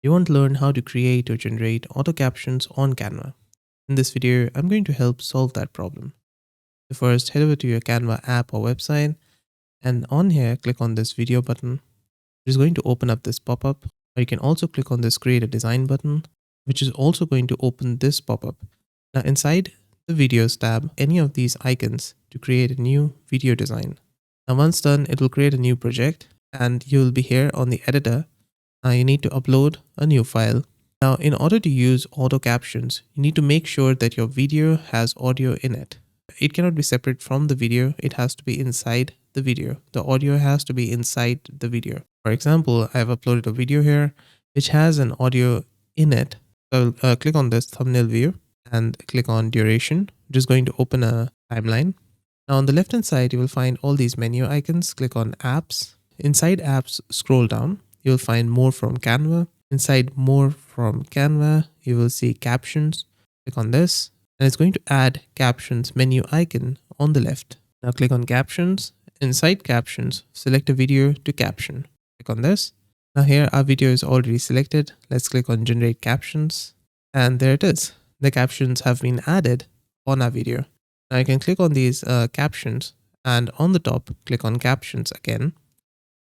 You want to learn how to create or generate auto captions on Canva. In this video, I'm going to help solve that problem. So first, head over to your Canva app or website, and on here, click on this video button, which is going to open up this pop-up. Or you can also click on this create a design button, which is also going to open this pop-up. Now inside the videos tab, any of these icons to create a new video design. Now once done, it will create a new project and you will be here on the editor. Now you need to upload a new file. Now in order to use auto captions, you need to make sure that your video has audio in it. It cannot be separate from the video. It has to be inside the video. The audio has to be inside the video. For example, I have uploaded a video here which has an audio in it. So I'll click on this thumbnail view and click on duration, which is going to open a timeline. Now on the left hand side, you will find all these menu icons. Click on apps. Inside apps, scroll down. You'll find more from Canva. Inside more from Canva, you will see captions. Click on this and it's going to add captions menu icon on the left. Now click on captions. Inside captions, select a video to caption. Click on this. Now here our video is already selected. Let's click on generate captions and there it is. The captions have been added on our video. Now you can click on these captions and on the top, click on captions again.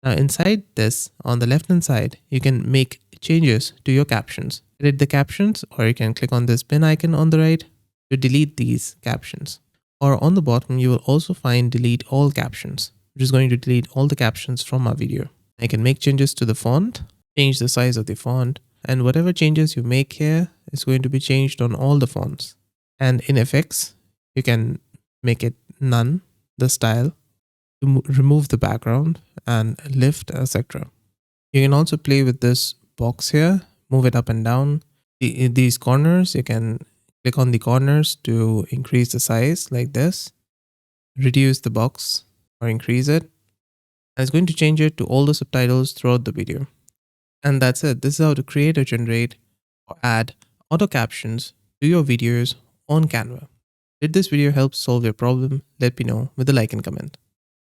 Now inside this, on the left hand side, you can make changes to your captions. Edit the captions, or you can click on this pen icon on the right to delete these captions. Or on the bottom, you will also find delete all captions, which is going to delete all the captions from our video. I can make changes to the font, change the size of the font, and whatever changes you make here is going to be changed on all the fonts. And in effects, you can make it none, the style, to remove the background and lift, etc. You can also play with this box here, move it up and down. These corners, you can click on the corners to increase the size like this, reduce the box or increase it. And it's going to change it to all the subtitles throughout the video. And that's it. This is how to create or generate or add auto captions to your videos on Canva. Did this video help solve your problem? Let me know with a like and comment.